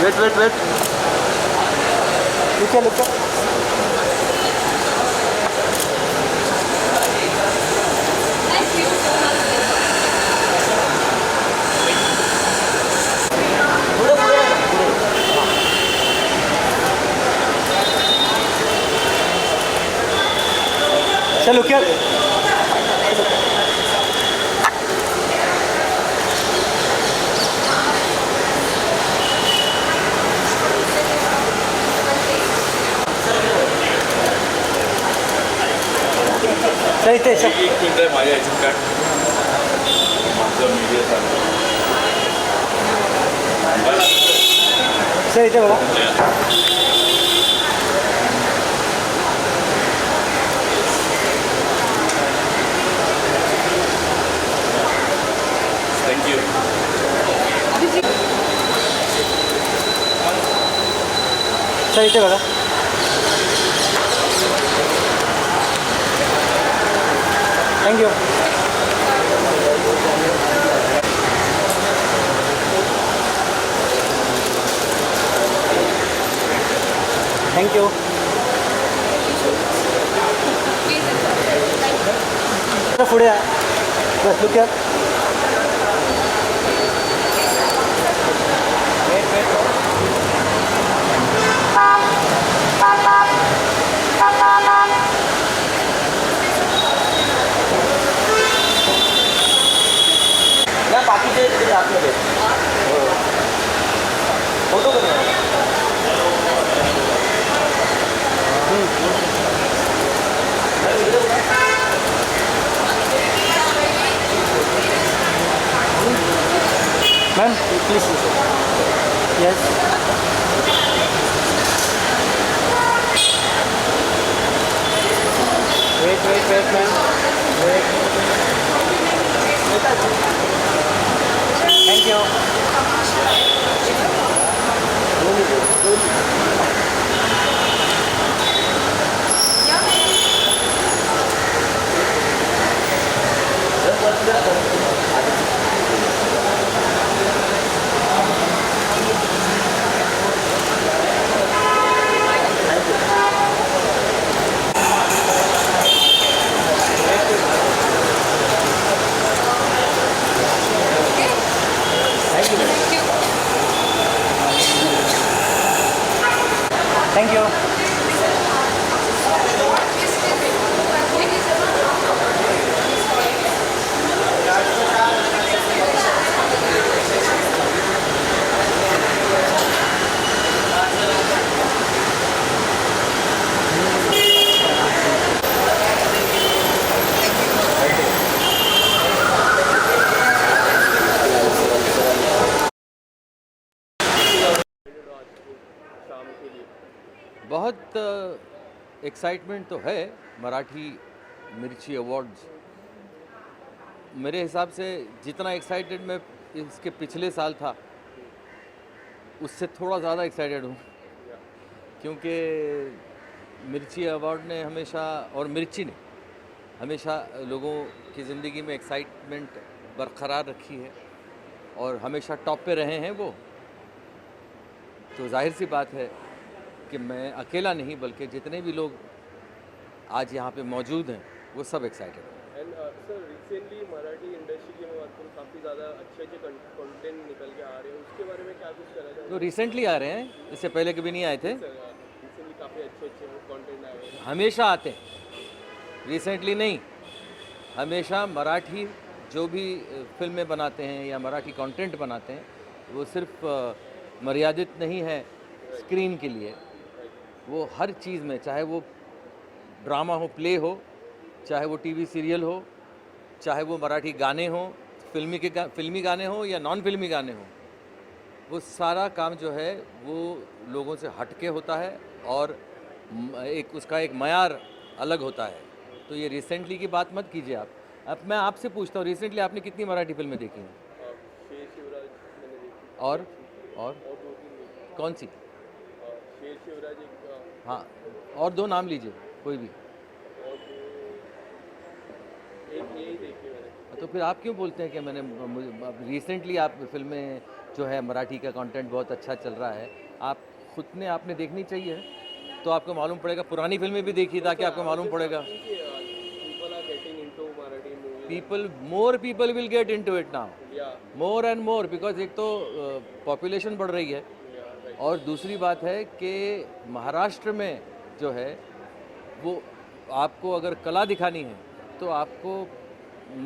Wait wait wait लिखा लिखा चलो क्या सही थे सब एक मिनट आहे माझ्या ह्याच्यात काय माझं मीडिया चालू सही थे बाबा थँक्यू सही थे बघा थँक्यू थँक्यू पुढे या बस लुक या बाकीचे आतमध्ये फोटो करूया ma'am please yes wait wait wait ma'am wait thank you thank you बहुत एक्साइटमेंट तो है मराठी मिर्ची अवार्ड्स। मेरे हिसाब से जितना एक्साइटेड मैं इसके पिछले साल था उससे थोड़ा ज़्यादा एक्साइटेड हूँ, क्योंकि मिर्ची अवार्ड ने हमेशा और मिर्ची ने हमेशा लोगों की ज़िंदगी में एक्साइटमेंट बरकरार रखी है और हमेशा टॉप पे रहे हैं वो। तो जाहिर सी बात है कि मैं अकेला नहीं बल्कि जितने भी लोग आज यहाँ पे मौजूद हैं वो सब एक्साइटेड हैं। And sir recently Marathi industry के में काफ़ी ज़्यादा अच्छे कंटेंट निकल के आ रहे हैं, उसके बारे में क्या कुछ कहना चाहिए? तो रिसेंटली आ रहे हैं, इससे पहले कभी नहीं आए थे। रिसेंटली काफ़ी अच्छे कंटेंट आए हैं। हमेशा आते हैं, रिसेंटली नहीं, हमेशा मराठी जो भी फिल्में बनाते हैं या मराठी कंटेंट बनाते हैं वो सिर्फ मर्यादित नहीं है स्क्रीन के लिए, वो हर चीज़ में, चाहे वो ड्रामा हो, प्ले हो, चाहे वो टीवी सीरियल हो, चाहे वो मराठी गाने हो, फिल्मी गाने हो या नॉन फिल्मी गाने हो, वो सारा काम जो है वो लोगों से हटके होता है और एक उसका एक मयार अलग होता है। तो ये रिसेंटली की बात मत कीजिए आप। अब मैं आपसे पूछता हूँ, रिसेंटली आपने कितनी मराठी फिल्में देखी हैं? शेर शिवराज मैंने देखी। और और 2-3 देखी। कौन सी? शेर शिवराज एक। हाँ, और दो नाम लीजिए कोई भी। और एक यही देखी मैंने। तो फिर आप क्यों बोलते हैं कि मैंने रिसेंटली आप फिल्में जो है मराठी का कंटेंट बहुत अच्छा चल रहा है। आप खुद ने आपने देखनी चाहिए, तो आपको मालूम पड़ेगा। पुरानी फिल्में भी देखिए ताकि आपको मालूम पड़ेगा। People are getting into Marathi people, more people will get into it now, या मोर एंड मोर, बिकॉज एक तो पॉपुलेशन बढ़ रही है राइट और दूसरी बात है कि महाराष्ट्र में जो है वो आपको अगर कला दिखानी है तो आपको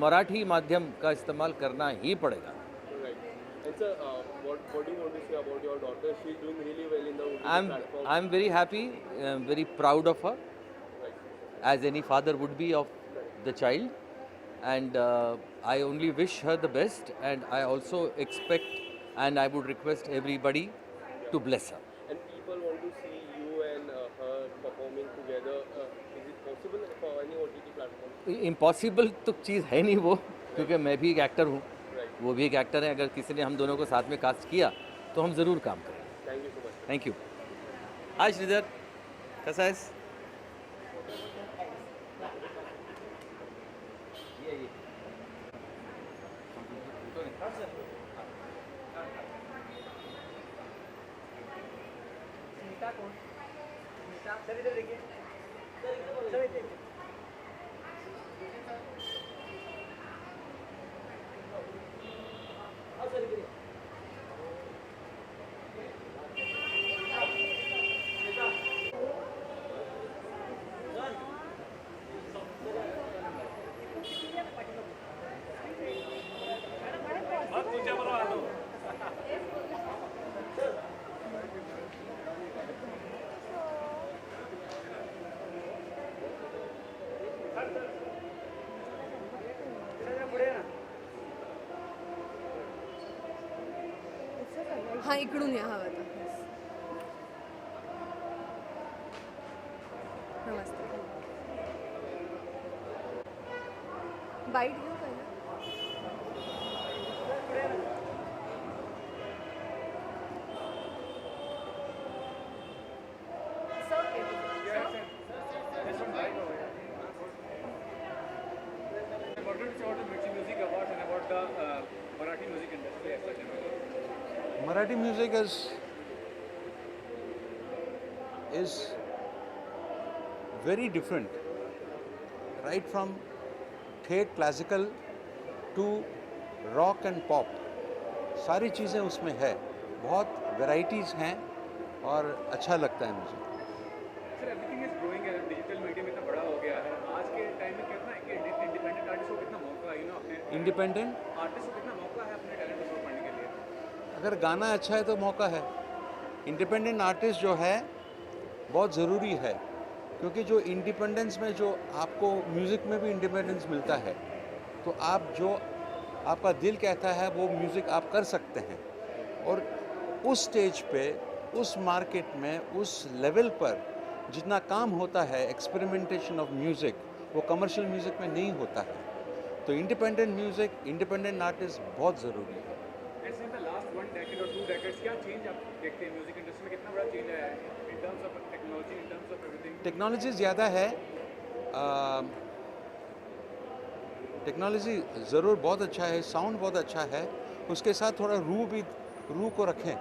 मराठी माध्यम का इस्तेमाल करना ही पड़ेगा। right. And sir, what do you want to say about your daughter? She's doing really well in the OTT platform. I'm very happy, I'm very proud of her, Right. as any father would be of the child, and I only wish her the best, and I also expect and I would request everybody to bless her. And people want to see you and her performing together. Is it possible for any OTT platform? Impossible तो चीज़ है नहीं वो, क्योंकि मैं भी एक actor हूँ, Right. वो भी एक एक्टर है। अगर किसी ने हम दोनों को साथ में कास्ट किया तो हम ज़रूर काम करेंगे। Thank you so much. Thank you. Hi Sridhar, कसा आहेस? सर इधर देखिए, सर इधर देखिए। हाँ सर इधर। पुढे ना। हां इकडून या हवं तर नमस्ते बाईट घेऊ पहिलं What do you say about the Mirchi Music Awards and about the Marathi music industry as such? Marathi music is very different, right from ठेठ classical to rock and pop, सारी चीज़ें उसमें है, बहुत वैराइटीज़ हैं और अच्छा लगता है मुझे। सर एवरीथिंग इज ग्रोइंग है, डिजिटल मीडिया में इतना बड़ा हो गया है आज के टाइम में। कितना इंडिपेंडेंट आर्टिस्ट को कितना मौका है, अपने इंडिपेंडेंट आर्टिस्ट को कितना मौका है अपने टैलेंट को शो करने के लिए। अगर गाना अच्छा है तो मौका है। इंडिपेंडेंट आर्टिस्ट जो है बहुत ज़रूरी है, क्योंकि जो इंडिपेंडेंस में जो आपको म्यूज़िक में भी इंडिपेंडेंस मिलता है, तो आप जो आपका दिल कहता है वो म्यूज़िक आप कर सकते हैं। और उस स्टेज पे, उस मार्केट में, उस लेवल पर जितना काम होता है एक्सपेरिमेंटेशन ऑफ म्यूज़िक, वो कमर्शियल म्यूज़िक में नहीं होता है। तो इंडिपेंडेंट म्यूज़िक, इंडिपेंडेंट आर्टिस्ट बहुत ज़रूरी है। ऐसे इन द लास्ट 1 decade और 2 decades क्या चेंज आप देखते हैं म्यूजिक इंडस्ट्री में? कितना बड़ा चेंज आया है in terms of technology, in terms of everything? Technology ज़्यादा है, टेक्नोलॉजी ज़रूर बहुत अच्छा है, साउंड बहुत अच्छा है, उसके साथ थोड़ा रूह को रखें।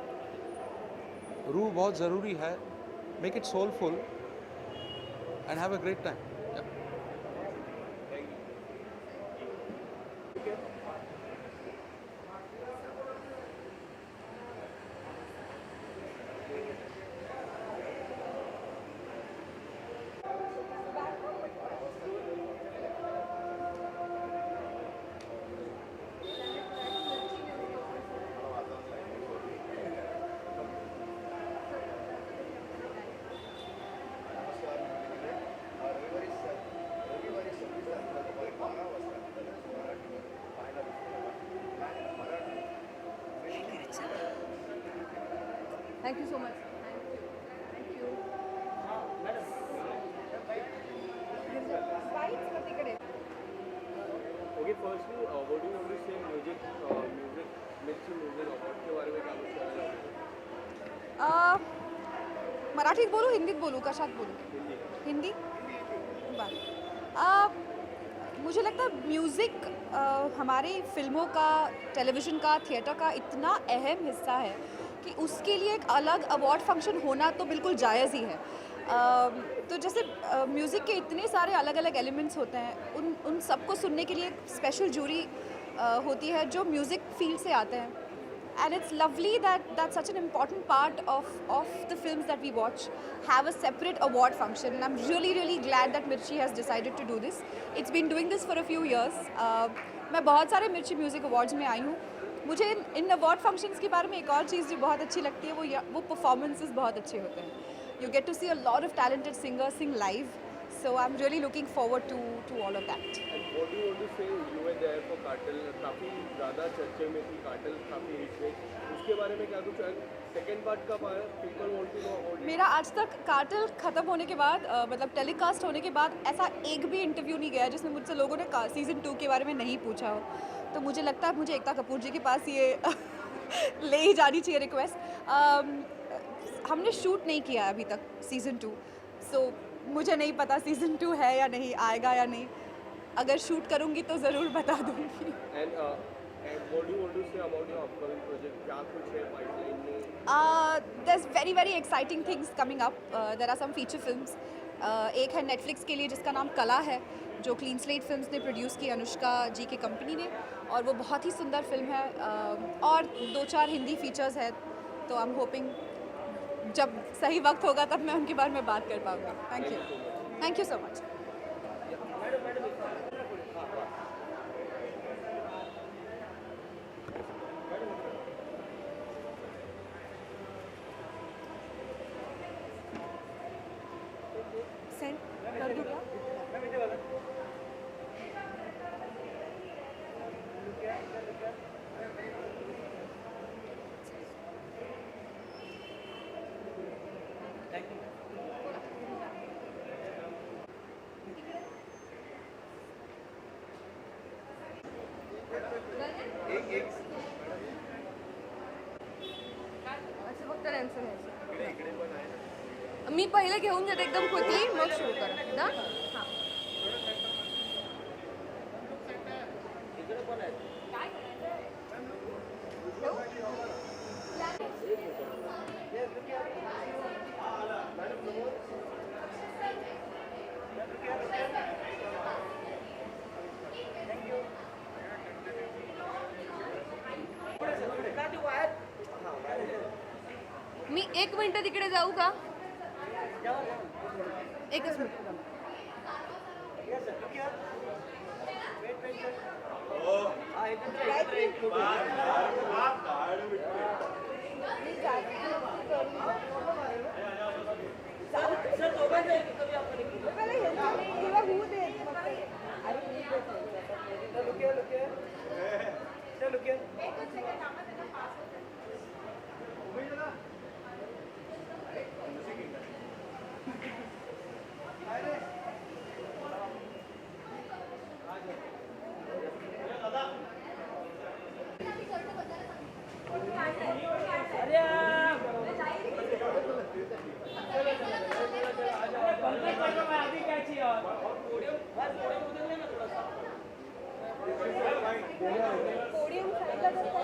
रूह बहुत ज़रूरी है। Make it soulful and have a great time. Thank you so much. Thank you तिकडे। Okay, firstly, what do you want to say music Mirchi Music Award के बारे में क्या कुछ कहना चाहोगे? मराठीत बोलू हिंदीत बोलू कशात बोलू? हिंदी। हिंदी बरं मुझे लगता है म्यूज़िक हमारी फिल्मों का, टेलीविज़न का, थिएटर का इतना अहम हिस्सा है कि उसके लिए एक अलग अवार्ड फंक्शन होना तो बिल्कुल जायज़ ही है। तो जैसे म्यूज़िक के इतने सारे अलग अलग एलिमेंट्स होते हैं, उन सबको सुनने के लिए एक स्पेशल जूरी होती है जो म्यूज़िक फील्ड से आते हैं। And it's lovely that such an important part of the films that we watch have a separate award function. And I'm really glad that Mirchi has decided to do this. It's been doing this for a few years. मैं बहुत सारे मिर्ची music awards में आई हूँ। मुझे इन award functions के बारे में एक और चीज़ जो बहुत अच्छी लगती है वो परफॉर्मेंसेस बहुत अच्छे होते हैं। You get to see a lot of talented singers sing live. So I'm really looking forward to all of that. And what do you want to say? You were there for Cartel. काफ़ी ज़्यादा चर्चे में थी Cartel, काफ़ी hit गई। उसके बारे में क्या कुछ सेकेंड पार्ट का people want to know about? मेरा आज तक कार्टेल ख़त्म होने के बाद मतलब टेलीकास्ट होने के बाद ऐसा एक भी इंटरव्यू नहीं गया जिसमें मुझसे लोगों ने सीज़न 2 के बारे में नहीं पूछा हो। तो मुझे लगता है मुझे एकता कपूर जी के पास ये ले ही जानी चाहिए रिक्वेस्ट। हमने शूट नहीं किया अभी तक सीज़न 2, सो मुझे नहीं पता सीज़न 2 है या नहीं, आएगा या नहीं। अगर शूट करूँगी तो ज़रूर बता दूँगी। And what do you want to say about your upcoming project? क्या कुछ है पाइपलाइन में? There's very exciting things coming up. There are some feature films. एक है नेटफ्लिक्स के लिए जिसका नाम कला है, जो क्लीन स्लेट फिल्म्स ने प्रोड्यूस की अनुष्का जी की कंपनी ने, और वो बहुत ही सुंदर फिल्म है। और 2-4 हिंदी फीचर्स है, तो आई एम होपिंग जब सही वक्त होगा तब मैं उनके बारे में बात कर पाऊँगी। Thank you so much. Send कर दूँ क्या? असं फक्त डान्सर घ्यायचं. मी पहिले घेऊन जाते एकदम क्विकली, मग सुरू करा ना. हां. मी 1 मिनिट तिकडे जाऊ का? एकच मिनिट.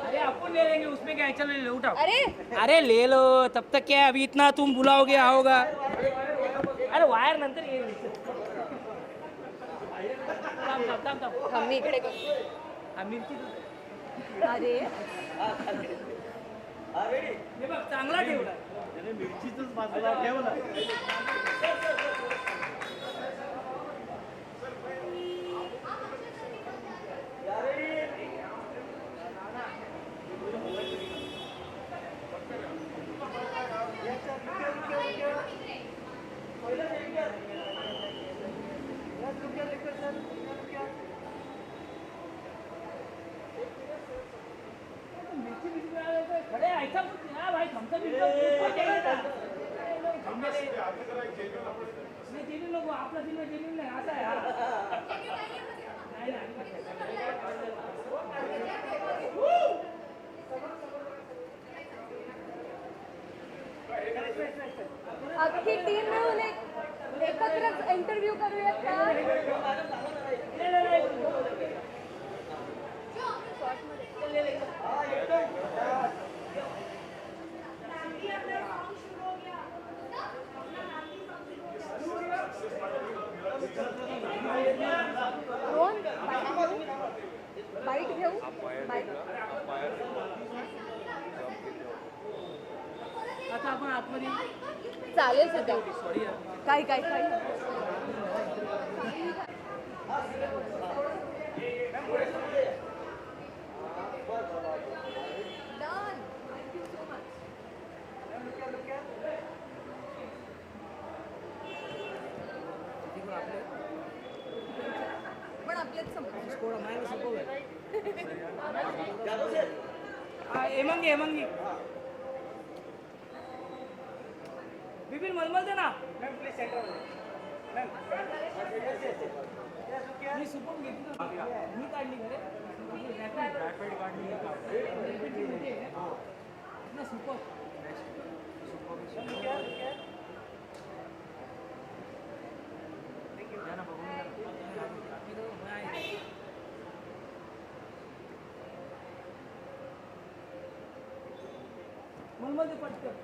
अरे अपन ले लेंगे, उसमें क्या है, चलो ले लो, उठाओ। अरे अरे ले लो, तब तक क्या है, अभी इतना तुम बुलाओगे आओगा। अरे वायर नंतर ये थांब, मी इकडे कर. मिरची अरे हे बघ चांगला ठेवला. अरे ऐसा कुछ नहीं है भाई, हमसे भी जेन्युइन लोग आपला सिनेमा जेन्युइन नाही असा आहे. नाही नाही अख्खी टीम मिळून एक एकत्रच इंटरव्ह्यू करूयात का? रोहन, बाईट घेऊ? बाईट. आता आपण आतमध्ये चालेल सध्या. काय काय काय पण आपल्यात हेमंगी हेमंगी बिपिन मलमल दे ना मी सुपर घेतली मी काढली घरे ना सुपर मलमल दे पटकन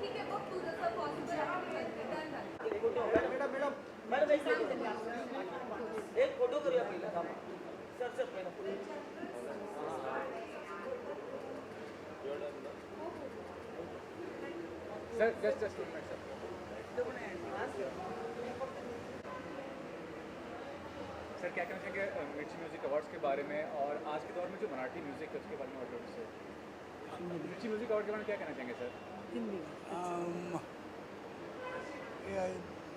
ठीक आहे बघ तू जसं पॉसिबल आहे एक फोटो करूया पहिला सर सर पहिला sir just minute sir. Sir क्या कहना चाहेंगे मिर्ची म्यूजिक अवार्ड्स के बारे में और आज के दौर में जो मराठी म्यूजिक है उसके बारे में और से मिर्ची म्यूजिक अवार्ड के बारे में क्या कहना चाहेंगे सर?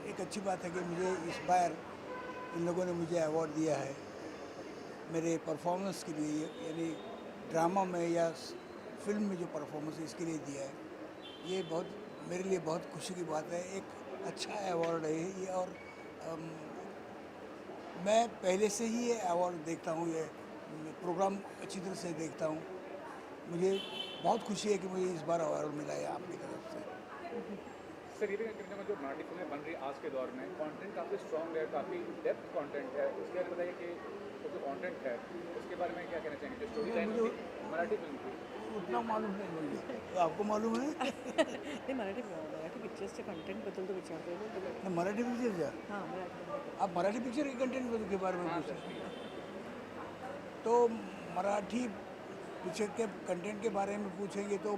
एक अच्छी बात है कि मुझे इस बार इन लोगों ने मुझे अवार्ड दिया है मेरे परफॉर्मेंस के लिए, यानी ड्रामा में या फिल्म में जो परफॉर्मेंस है इसके लिए दिया है. ये बहुत मेरे लिए बहुत खुशी की बात है. एक अच्छा अवार्ड है ये. और मैं पहले से ही ये अवार्ड देखता हूँ, ये प्रोग्राम अच्छी तरह से देखता हूँ. मुझे बहुत खुशी है कि मुझे इस बार अवार्ड मिला है आपकी तरफ से. सर ये भी कहना चाहूँगा जो मराठी फिल्में बन रही है आज के दौर में कंटेंट काफ़ी स्ट्रॉन्ग है, काफ़ी डेप्थ कंटेंट है. उसके बारे में बताइए कि वो जो कंटेंट है उसके बारे में क्या कहना चाहेंगे? जो स्टोरी लाइन थी मराठी फिल्म की उतना मालूम नहीं मुझे. तो आपको मालूम है? नाही मराठी पिक्चर्सच्या कंटेंटबद्दल तो विचारतोय ना. मराठी पिक्चर का? हां मराठी. आप मराठी पिक्चर के कंटेंट के बारे में पूछ रहे हैं. तो मराठी पिक्चर के कंटेंट के बारे में पूछेंगे तो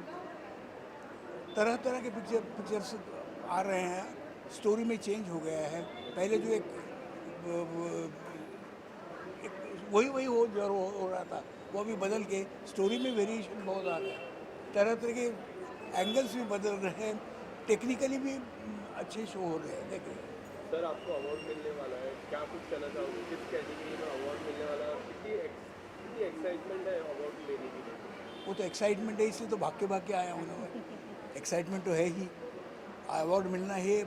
तरह तरह के पिक्चर्स आ रहे हैं. स्टोरी में चेंज हो गया है. पहले जो एक वही हो रहा था वो भी बदल के स्टोरी में वेरिएशन बहुत आ रहा है. तरह तरह के एंगल्स भी बदल रहे हैं. टेक्निकली भी अच्छे शो हो रहे हैं. देखिए सर आपको अवार्ड मिलने वाला है, क्या कुछ कहना चाहोगे? किस कैटेगरी में अवार्ड मिलने वाला है? कितनी एक्साइटमेंट है अवार्ड लेने के लिए? वो तो एक्साइटमेंट है, इसलिए तो भाग के आया हूँ मैं. एक्साइटमेंट तो है ही. अवार्ड मिलना है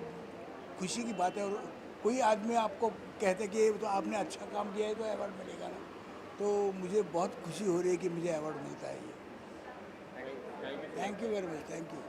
खुशी की बात है. और कोई आदमी आपको कहते कि तो आपने अच्छा काम किया है तो अवार्ड मिलेगा ना. तो मुझे बहुत खुशी हो रही है कि मुझे अवार्ड मिलता है ये. Thank you very much. Thank you.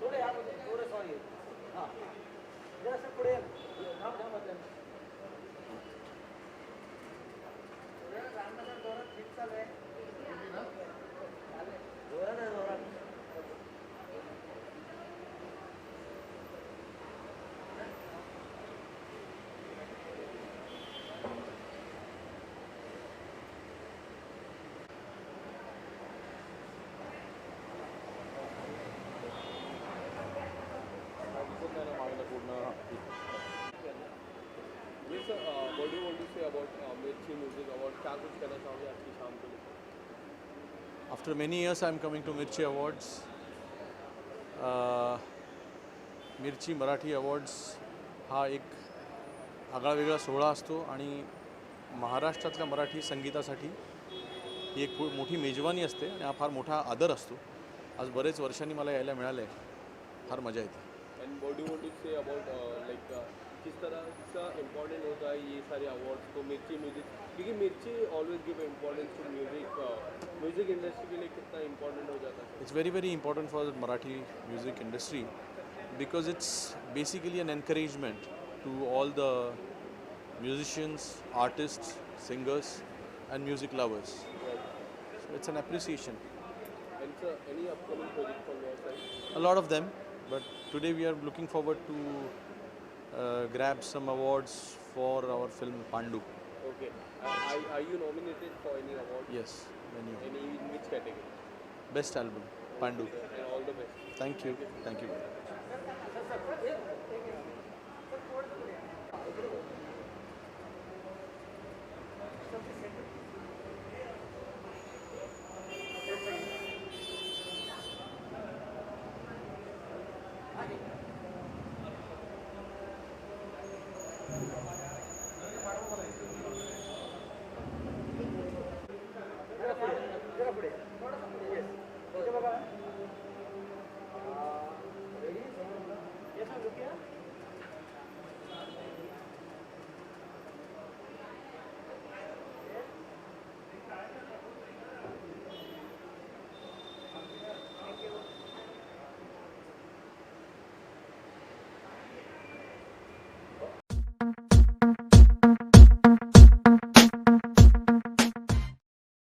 थोडे यामध्ये थोडं सॉरी हां जरासं पुढे थांब जोरात फिट चालू आहे जोरात sir what do you want to say about Mirchi music award, क्या कुछ कहना चाहोगे आज की शाम को लेकर? After many years I am coming to Mirchi awards. Mirchi Marathi awards हा एक आगळा वेगळा सोहळा असतो आणि महाराष्ट्रातल्या मराठी संगीतासाठी ही एक मोठी मेजवानी असते आणि हा फार मोठा आदर असतो. आज बरेच वर्षांनी मला यायला मिळालं आहे, फार मजा येते. And what do you want to say about like किस तरह का इम्पोर्टेंट होता है ये सारे अवार्ड्स को मिर्ची म्यूजिक, क्योंकि Mirchi always give importance to music industry के लिए कितना इम्पोर्टेंट हो जाता है? It's very, very important for the Marathi music industry because it's basically an encouragement to all the musicians, artists, singers and music lovers. So it's an appreciation. And sir, any upcoming project from your side? A lot of them, but today we are looking forward to grab some awards for our film Pandu. Okay. Are you nominated for any award? Yes, many. Any in which category? Best album, Pandu. And all the best. Thank you. Thank you.